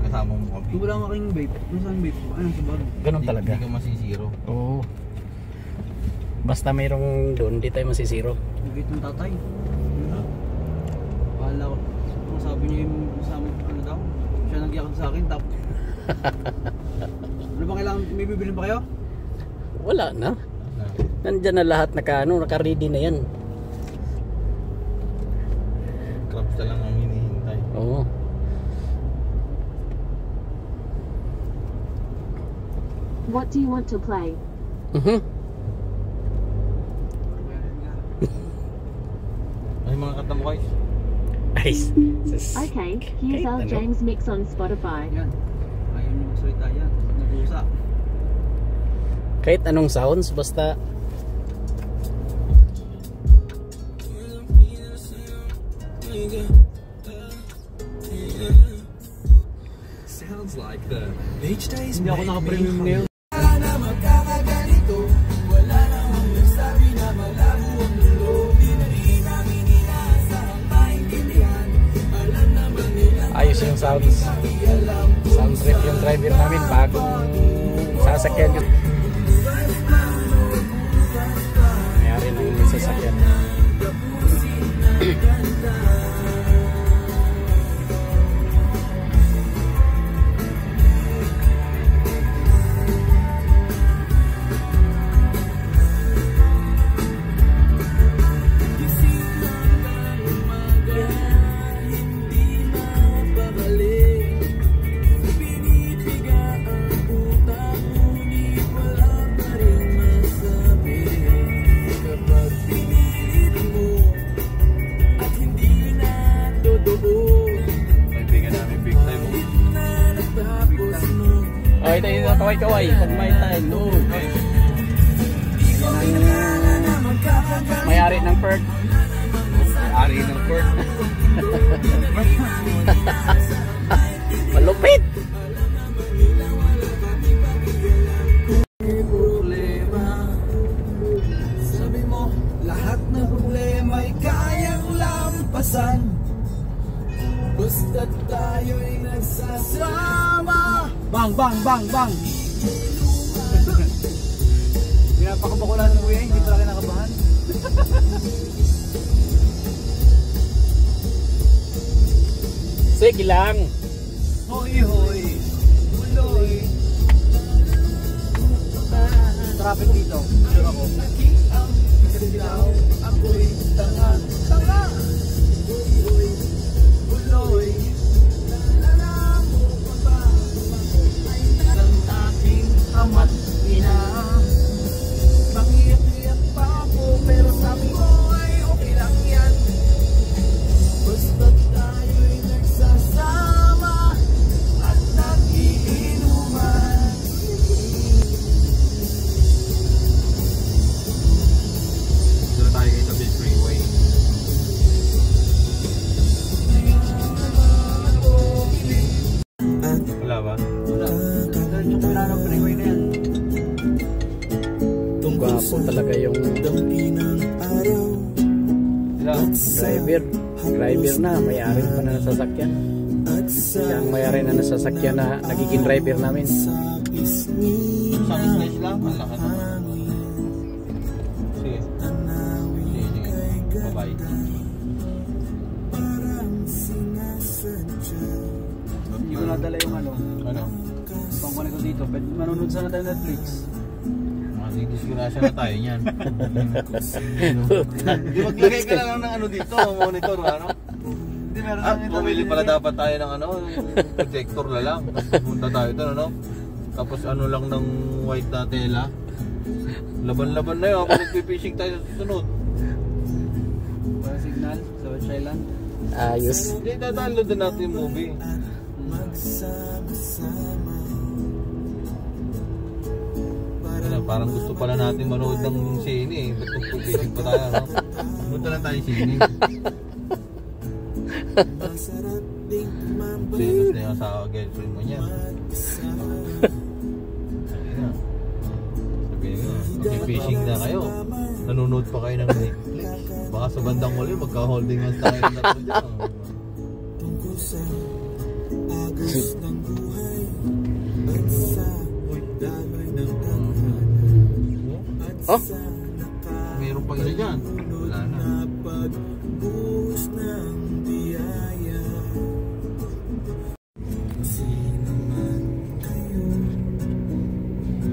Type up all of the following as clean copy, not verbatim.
kasama mo kape. Wala nga kayong vape. Ano saan vape? Ano sa bag? Ganun talaga. Hindi ka masisiro. Oo. Basta mayroong doon, di tayo masisiro. Nagkait ng tatay. Bahala ko. Kung sabi niya yung kasama, ano daw? Siya nagyakag sa akin, tapos. Ano ba kailangan? May bibilin pa kayo? Wala na. Nandyan na lahat, naka-ready na yan. Crabs na lang ang hinihintay. Oo. What do you want to play? Ay, mga katamo guys. Ice. Okay, here's our James mix on Spotify. Yan. Ayaw niyo magsalita yan. Nag-usa. Kahit anong sounds, basta Sounds like the beach days. Hindi ako naka-premium ngayon. ayos yung sounds. Sound trip yung driver namin, bagong sasakyan yun. Mayari na yung sasakyan. Okay, tayo na kaway-kaway pag may time. No. May-ari ng perk. May-ari ng perk. Malupit. Sabi mo, lahat ng problema ay kayang lampasan. Basta't tayo'y nagsasama. Bang, bang, bang, bang! Pinapakabakulan ng kuya, hindi pala kinakabahan. Sige lang. Hoy, hoy! Uloy! Traffic dito. Sure ako. Kasilaw, ako'y tanga, tanga. Uy, uloy. Amat ina. Mangiyak-iyak pa ako, pero sabi ko ay okay lang yan. Basta't tayo'y nagsasama at nag-iinuman. Dito tayo kayo sa Big Freeway. Wala ba? Wala. Diretso ko lang ng freeway na yan. Gwapo talaga yung driver. Driver na, may-ari pa na nasasakyan. Yung may-ari na nasasakyan na nagiging driver namin. Sa stage lang, ang lakas naman. Sige. Sige. Bye-bye. Hindi ko nadala yung ano. Ano? Pangkunin ko dito. Manunod sana tayo Netflix. Disgrasya na tayo niyan. Di maglagay ka lang ng ano dito, monitor, ano? Hindi meron Ah, pumili pala dapat tayo ng ano, projector na lang. Tapos punta tayo doon, ano? Tapos ano lang ng white na tela. Laban-laban na yun, kapag nagpipishing tayo sa susunod. Para signal sa West Island. Ayos. Hindi, download din natin yung movie. Ano, parang gusto pala natin manood ng sine eh. Ba't nagpipishing pa tayo, no? Punta lang tayo sine. Serious na yung asawa, girlfriend mo niya. Sabihin mo, mag-fishing na kayo. Nanonood pa kayo ng Netflix. Baka sa bandang huli, magka-holding hands tayo ng tatlo dyan. Agos ng buhay at sa daloy ng tadhana at Oh, sa Meron pa isa dyan. Wala na. pagbuhos ng biyaya. Sino man kayo,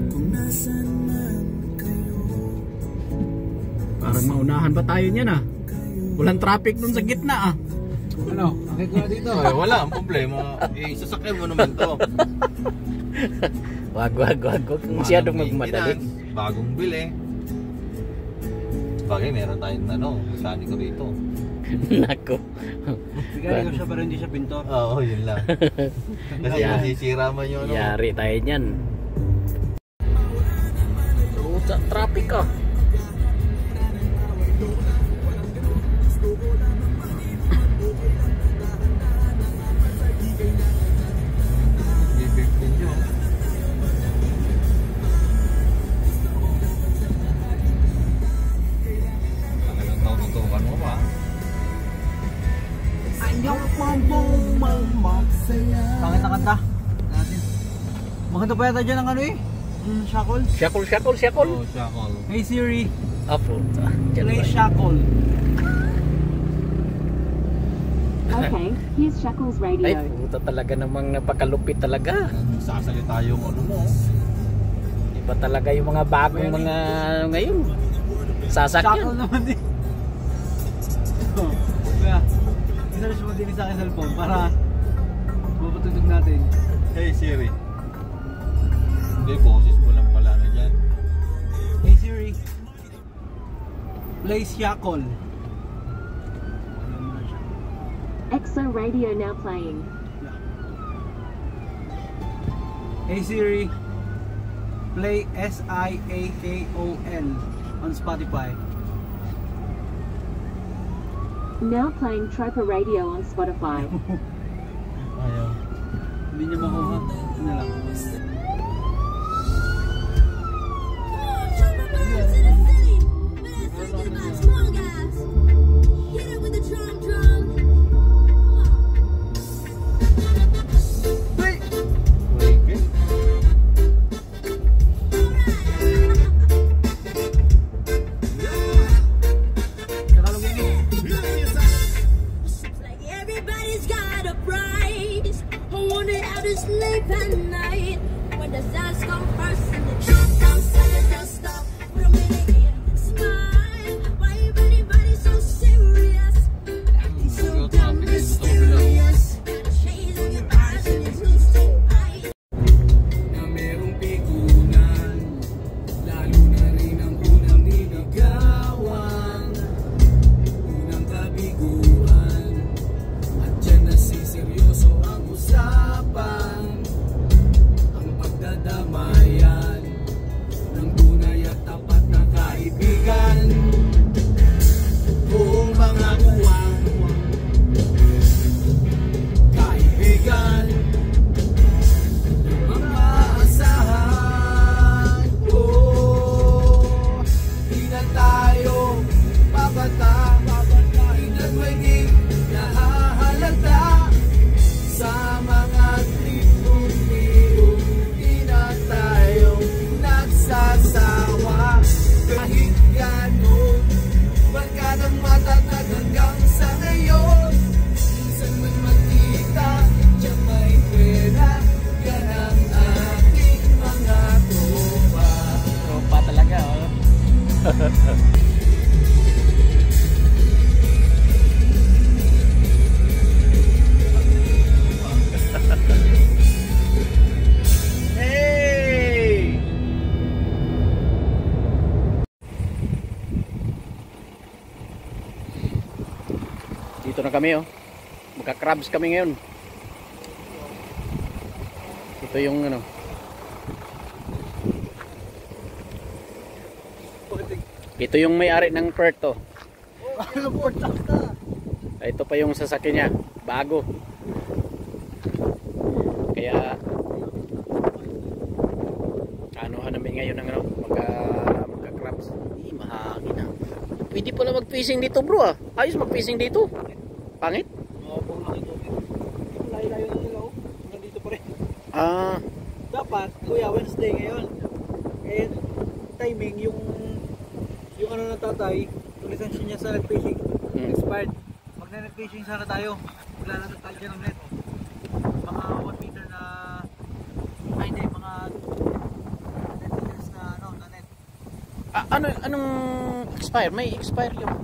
kung nasan man kayo, parang maunahan ba tayo niyan ah? Walang traffic dun sa gitna ah. Ano? Akit ko na dito. Ay, wala ang problema. Eh, sasakyan mo naman to. Wag. Kung masyadong magmadali. Maintenance, bagong bili. Bagay, meron tayong mechanic ko dito. Nako. Bigay ko siya pero hindi siya pintor. Oo, yun lang. Kasi Yeah. masisira man yun. Yari tayo niyan. Sa traffic ah. I-15 yun. Talagang tututukan mo pa. ayaw pa mong magsaya. Pangit na kanta. Natin. Maganda pa yata dyan ang ano eh. Shackle. Shackle. Oh, shackle. Hey Siri. Apo. Play Shackle. Okay, here's Shackle's Ay, radio. puta talaga namang napakalupit talaga. Sasalita yung ano mo. Iba talaga yung mga bagong mga ngayon. Shackle Sasakyan. naman din. Oh, kaya, isa-search mo din sa akin cellphone para mapatutog natin. Hey Siri. Hindi, boses mo lang pala na dyan. Hey Siri. Play Shackle. EXO radio now playing. Hey Siri. Play SIAKOL on Spotify. Now playing Tropa radio on Spotify. Ayaw. Hindi niya makuha. Ito na lang. Wait, Tagalog yun eh. Everybody's got a price. I wonder how to sleep at night. When the stars come first and the truth comes second, just stop for a minute. Smile. Why everybody so serious? Acting so dumb, mysterious. Got a shade on your eyes and it's blue so bright. Na merong pikunan, lalo na rin ang unang niligawan, unang kabiguan, at dyan nasiseryoso ang usapan, ang pagdadamayan ng tunay at tapat na kaibigan. Buong mga buwan, kaibigan, mga asahan. Oh, di na tayo babata, di na maging nahahalata sa mga tribong-tribong. Di na tayo nagsasawa kahit gano'n, barkadang matatag hanggang sa ngayon. Minsan may magkita, diyan may pera, yan ang ating mga tropa. Tropa talaga oh. Hey! Dito na kami oh. Magka-crabs kami ngayon. Ito yung ano. Ito yung may-ari ng Puerto. Ito pa yung sasakyan niya, bago. Kaya anuhan namin ngayon ng ano, magka-crabs. Mahangin na. Pwede pala mag-fishing dito, bro ah. Ayos mag-fishing dito. Pangit? Oo, pag makitubig. Layo-layo na nila oh. Ah, Dapat, kuya, Wednesday ngayon. Eh, timing, yung ano ng tatay, yung lisensya niya sa nag-fishing, expired. Pag na nag-fishing sana tayo, maglalagay tayo dyan ng net. Mga 1 meter na, ay hindi, mga 10 meters na, na net. anong expire? May expire yung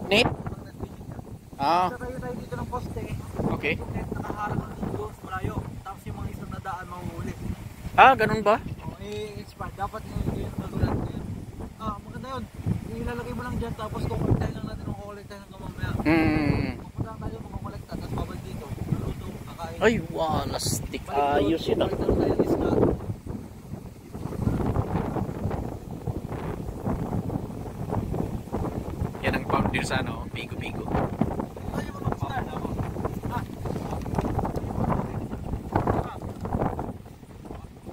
net? Pag nag-fishing ka. Ah, Saka tayo dito ng poste, okay. yung net nakaharap doon sa malayo. Tapos yung mga isang nadaan mahuhuli. Ah, ganun ba? Expired. Dapat yung nagulat na yun. Maganda yun. Yung ilalagay mo lang dyan, tapos kukolektahin lang natin kung kukolektahin hanggang mamaya. Pupunta tayo, makakolekta, tapos babal dito. Luto, kakain. Ay, wala stick. Ayos yun. Kukolekta lang tayo ng isda. Yan ang founder sa ano, Bigo-Bigo. Tayo mo mag-start ako.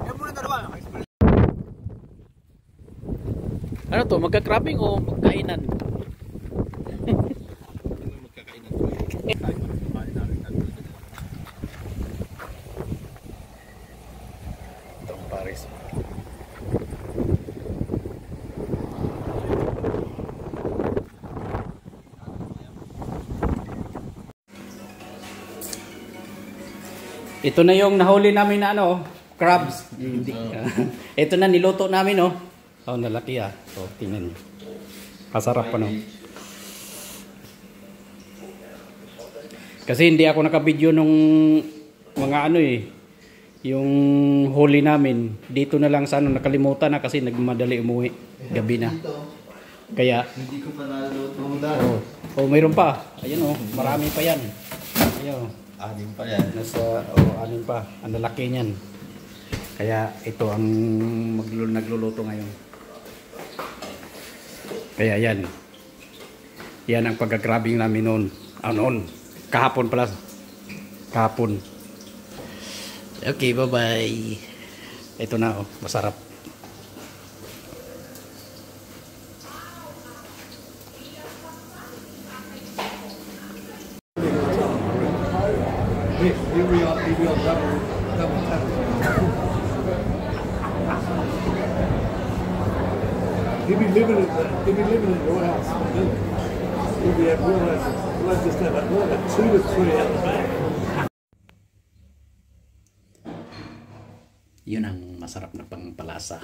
Yan muna dalawa. Ano to, magka-crabbing o magkainan? Magkakainan. Itong Paris. Ito na yung nahuli namin na ano, crabs. Hindi. Ito na niluto namin, oh. Oh, nalaki ah. So, tingnan niyo. Kasarap pa, no? Kasi hindi ako nakabidyo nung mga ano eh. Yung huli namin. Dito na lang sa ano, nakalimutan na kasi nagmadali umuwi. Gabi na. Kaya, Hindi ko pa naluto na. oh, mayroon pa. Ayun oh, marami pa yan. Ayun. Anim pa yan. Nasa, anin pa. Ang lalaki niyan. Kaya ito ang nagluluto ngayon. Kaya yan. Yan ang pagka-grabbing namin noon. Noon. Kahapon pala. Kahapon. Okay, bye-bye. Ito na, oh. Masarap. Here we are double tap. He'll be living in your house. We'll just have 2 to 3 out the back. Yun ang masarap na pangpalasa.